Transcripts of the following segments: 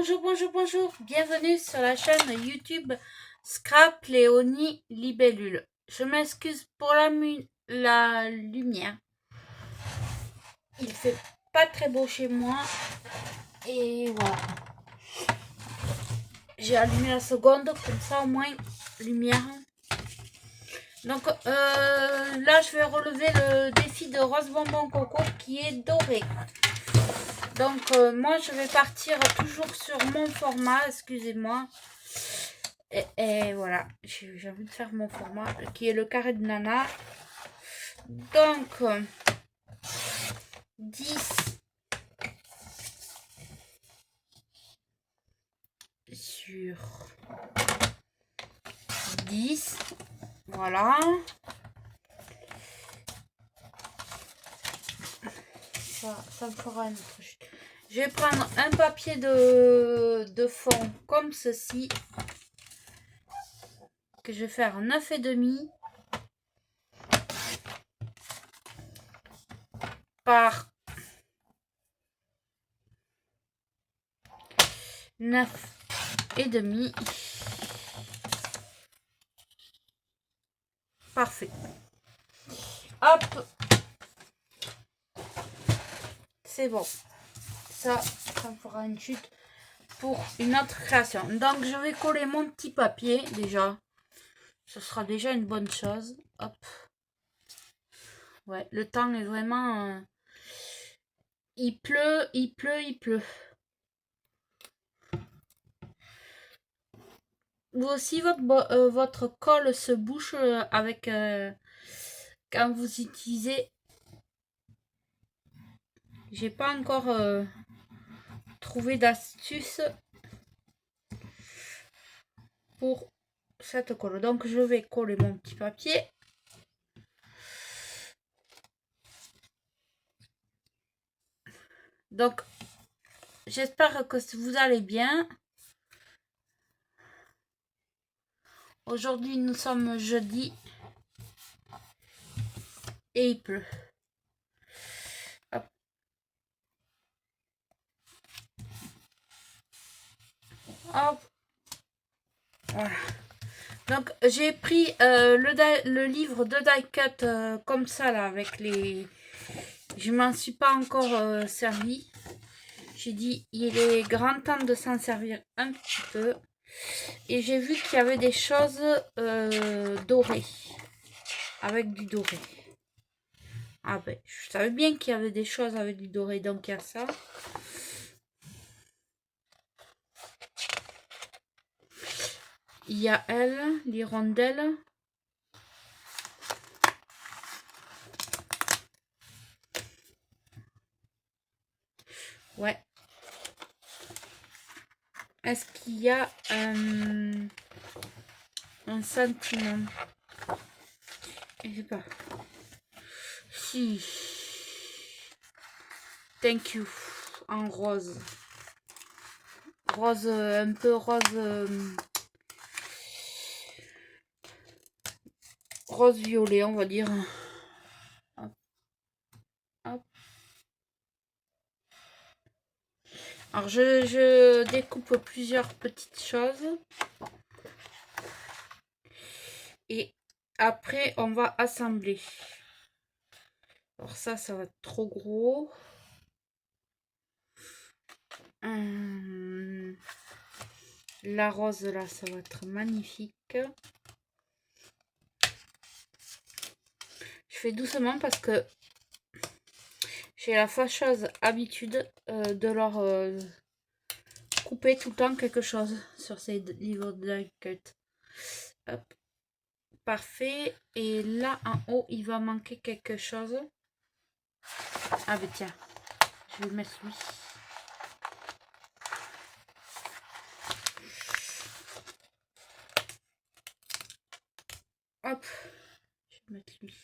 Bonjour, bienvenue sur la chaîne YouTube Scrap Léonie Libellule. Je m'excuse pour la lumière. Il fait pas très beau chez moi. Et voilà. J'ai allumé la seconde, comme ça au moins lumière. Donc là je vais relever le défi de Rose Bonbon Coco qui est doré. Donc moi je vais partir toujours sur mon format, excusez-moi. Et voilà, j'ai envie de faire mon format qui est le carré de nana. Donc 10 sur 10. Voilà. Ça me fera une autre chute. Je vais prendre un papier de fond comme ceci. Que je vais faire 9,5 par 9,5. Parfait. Hop. C'est bon. Ça me fera une chute pour une autre création. Donc je vais coller mon petit papier déjà. Ce sera déjà une bonne chose. Hop. Ouais, le temps est vraiment... il pleut. Vous aussi, votre colle se bouche avec... quand vous utilisez... J'ai pas encore trouvé d'astuce pour cette colle. Donc je vais coller mon petit papier. Donc j'espère que vous allez bien. Aujourd'hui nous sommes jeudi et il pleut. Hop. Hop. Voilà. Donc j'ai pris le livre de die cut comme ça là avec les... Je m'en suis pas encore servi. J'ai dit il est grand temps de s'en servir un petit peu. Et j'ai vu qu'il y avait des choses dorées. Avec du doré. Ah ben je savais bien qu'il y avait des choses avec du doré. Donc il y a ça. Il y a elle, l'hirondelle. Ouais. Est-ce qu'il y a un sentiment? Je sais pas. Si. Thank you. En rose. Rose, un peu rose. Rose violet, on va dire. Hop. Hop. Alors je découpe plusieurs petites choses. Et après on va assembler. Alors ça va être trop gros. La rose là, ça va être magnifique. Je fais doucement parce que j'ai la fâcheuse habitude de leur couper tout le temps quelque chose sur ces livres de die cut. Hop. Parfait. Et là en haut, il va manquer quelque chose. Ah ben tiens, je vais mettre lui. Hop, je vais mettre lui.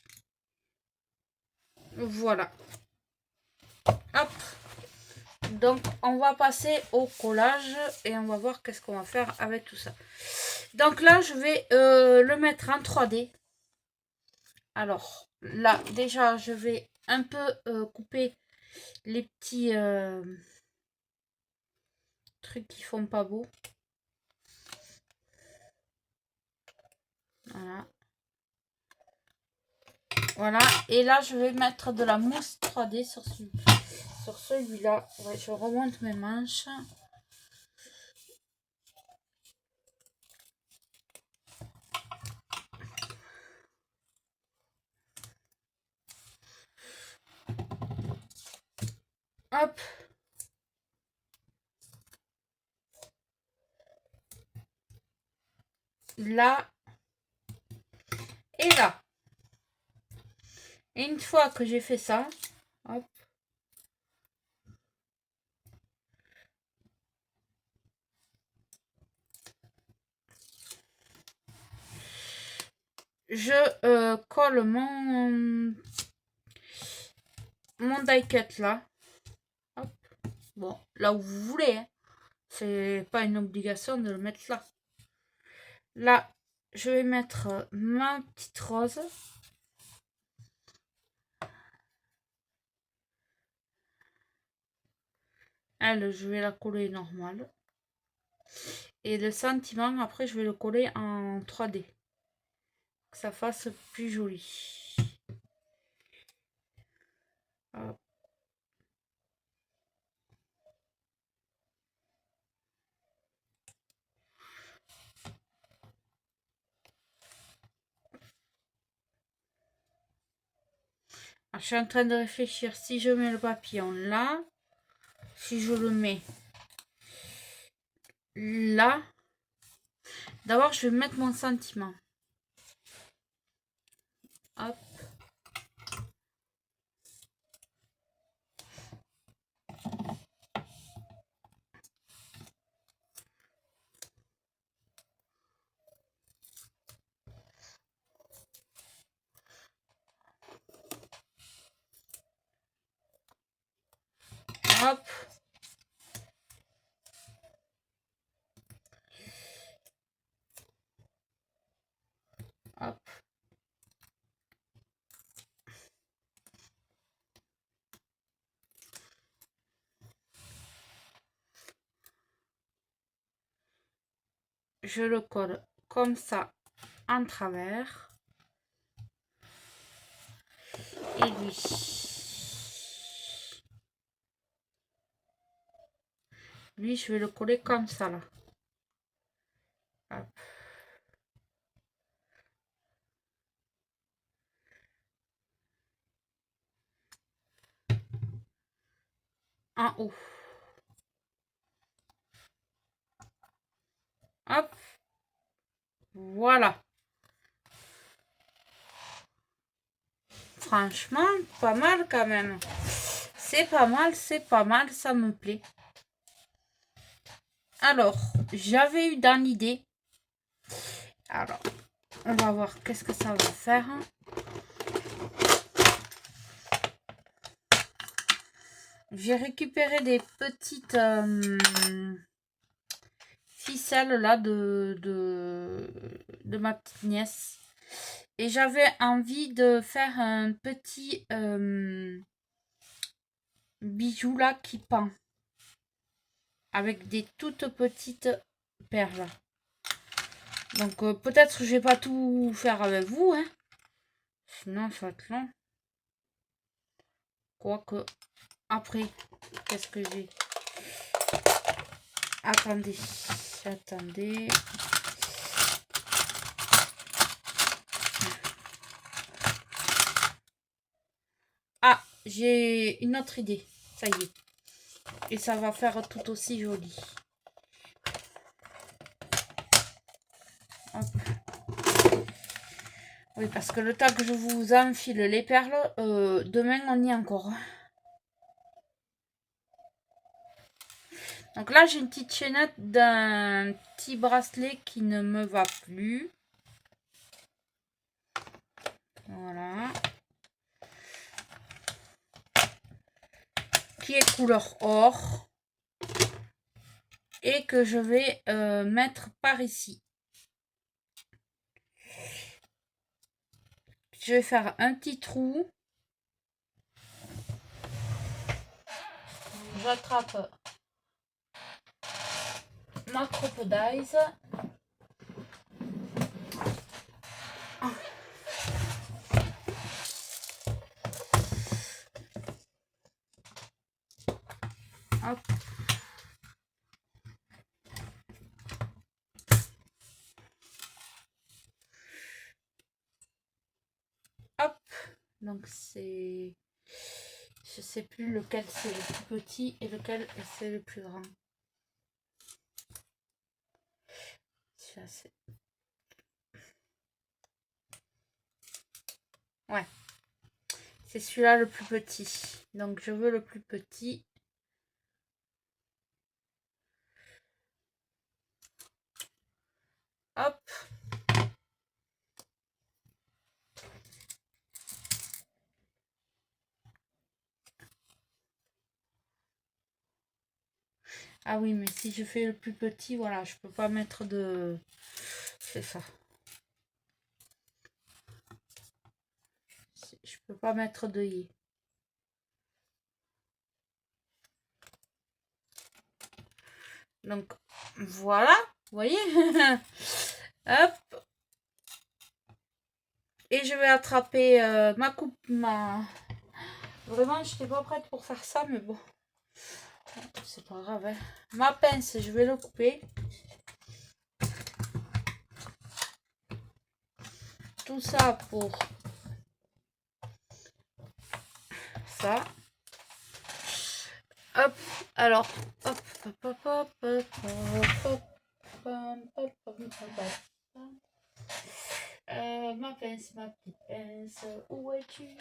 Voilà. Hop. Donc on va passer au collage et on va voir qu'est-ce qu'on va faire avec tout ça. Donc là je vais le mettre en 3D. Alors là déjà je vais un peu couper les petits trucs qui font pas beau. Voilà. Voilà. Et là, je vais mettre de la mousse 3D sur celui-là. Ouais, je remonte mes manches. Hop. Là. Et là. Et une fois que j'ai fait ça, hop. Je colle mon die cut là. Hop. Bon, là où vous voulez. Hein. C'est pas une obligation de le mettre là. Là, je vais mettre ma petite rose. Elle, je vais la coller normale. Et le sentiment, après, je vais le coller en 3D. Que ça fasse plus joli. Hop. Alors, je suis en train de réfléchir si je mets le papillon là, si je le mets là. D'abord, je vais mettre mon sentiment. Hop. Hop. Hop. Je le colle comme ça en travers. Et lui, je vais le coller comme ça là. Hop. En haut. Hop. Voilà. Franchement, pas mal quand même. C'est pas mal, ça me plaît. Alors, j'avais eu dans l'idée. Alors, on va voir qu'est-ce que ça va faire. J'ai récupéré des petites ficelles là de ma petite nièce. Et j'avais envie de faire un petit bijou là qui pend. Avec des toutes petites perles. Donc peut-être que je vais pas tout faire avec vous. Hein. Sinon ça va être long. Quoique après, qu'est-ce que j'ai? Attendez. Attendez. Ah, j'ai une autre idée. Ça y est. Et ça va faire tout aussi joli. Hop. Oui, parce que le temps que je vous enfile les perles, demain on y est encore. Donc là, j'ai une petite chaînette d'un petit bracelet qui ne me va plus. Voilà. Qui est couleur or. Et que je vais mettre par ici. Je vais faire un petit trou. J'attrape ma Crocodize. Hop. Hop. Donc c'est... Je sais plus lequel c'est le plus petit et lequel c'est le plus grand. Ouais. C'est celui-là le plus petit. Donc je veux le plus petit. Hop. Ah oui, mais si je fais le plus petit, voilà, je peux pas mettre de... C'est ça. Je peux pas mettre de i. Donc, voilà, vous voyez. Hop. Et je vais attraper ma coupe, Vraiment, je n'étais pas prête pour faire ça, mais bon. C'est pas grave, hein. Ma pince, je vais le couper. Tout ça pour ça. Hop, alors, hop, hop, hop, hop, hop, hop, hop, hop, hop. Ma pince, ma petite pince, où es-tu?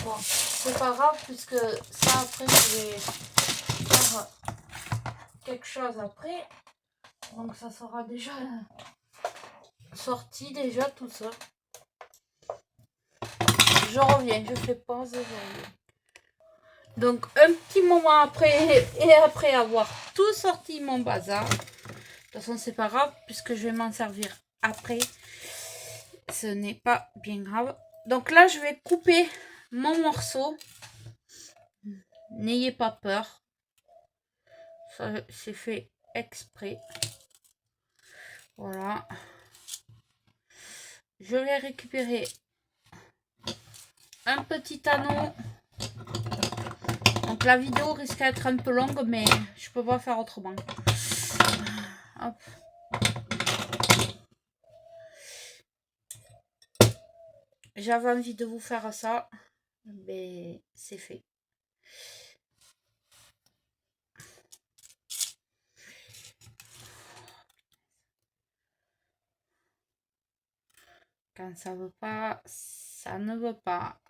Bon, c'est pas grave puisque ça après je vais faire quelque chose après. Donc ça sera déjà sorti déjà tout ça. Je reviens, je fais pause et je reviens. Donc un petit moment après et après avoir tout sorti mon bazar. De toute façon c'est pas grave puisque je vais m'en servir après. Ce n'est pas bien grave. Donc là je vais couper mon morceau. N'ayez pas peur. Ça c'est fait exprès. Voilà. Je vais récupérer un petit anneau. Donc la vidéo risque d'être un peu longue, mais je peux pas faire autrement. Hop. J'avais envie de vous faire ça, mais c'est fait. Quand ça veut pas, ça ne veut pas.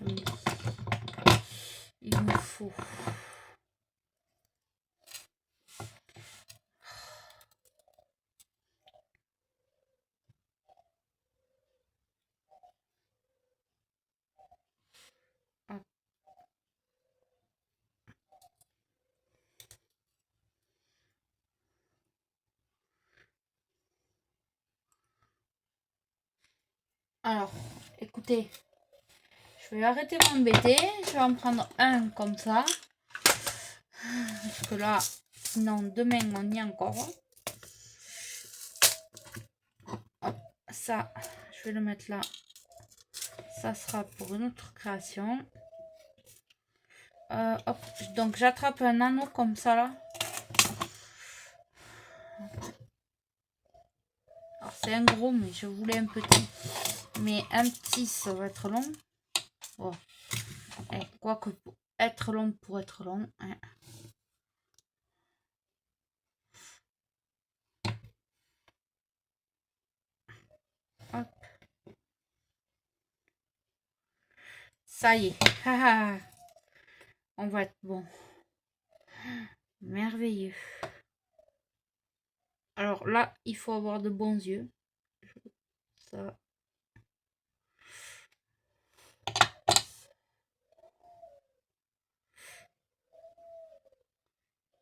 Oui. Il me faut. Hop. Alors, écoutez, je vais arrêter de m'embêter. Je vais en prendre un comme ça. Parce que là, sinon demain on y est encore. Hop, ça, je vais le mettre là. Ça sera pour une autre création. Hop, donc j'attrape un anneau comme ça là. Alors c'est un gros, mais je voulais un petit. Mais un petit, ça va être long. Bon. Quoique pour être long pour être long. Hein. Hop. Ça y est. On va être bon. Merveilleux. Alors là, il faut avoir de bons yeux. Ça.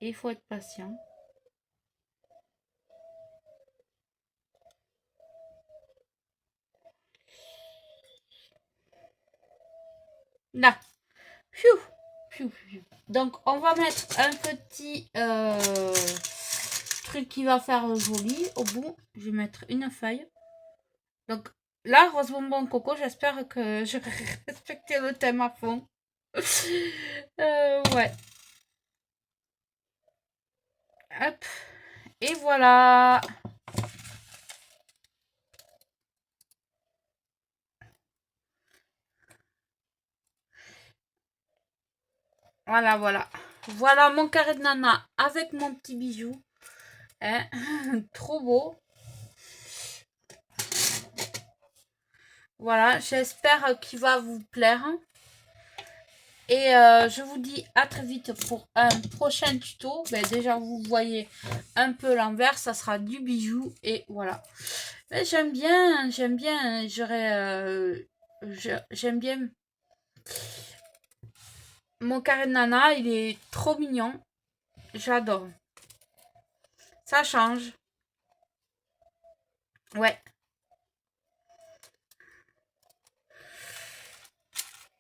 Et il faut être patient. Là. Pfiou, pfiou, pfiou. Donc, on va mettre un petit truc qui va faire joli au bout. Je vais mettre une feuille. Donc, là, rose bonbon coco, j'espère que je respecté le thème à fond. Ouais. Hop. Et voilà. Voilà, voilà. Voilà mon carré de nana avec mon petit bijou. Hein. Trop beau. Voilà, j'espère qu'il va vous plaire. Et je vous dis à très vite pour un prochain tuto. Ben, déjà, vous voyez un peu l'envers, ça sera du bijou. Et voilà. Mais j'aime bien, j'aime bien mon carré de nana, il est trop mignon. J'adore. Ça change. Ouais.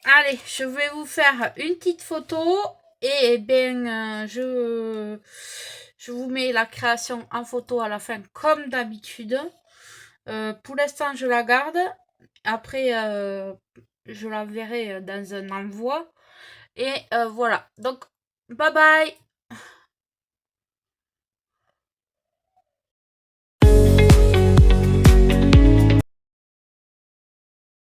Allez, je vais vous faire une petite photo et bien je vous mets la création en photo à la fin comme d'habitude. Pour l'instant, je la garde. Après, je la verrai dans un envoi. Et voilà. Donc, bye bye.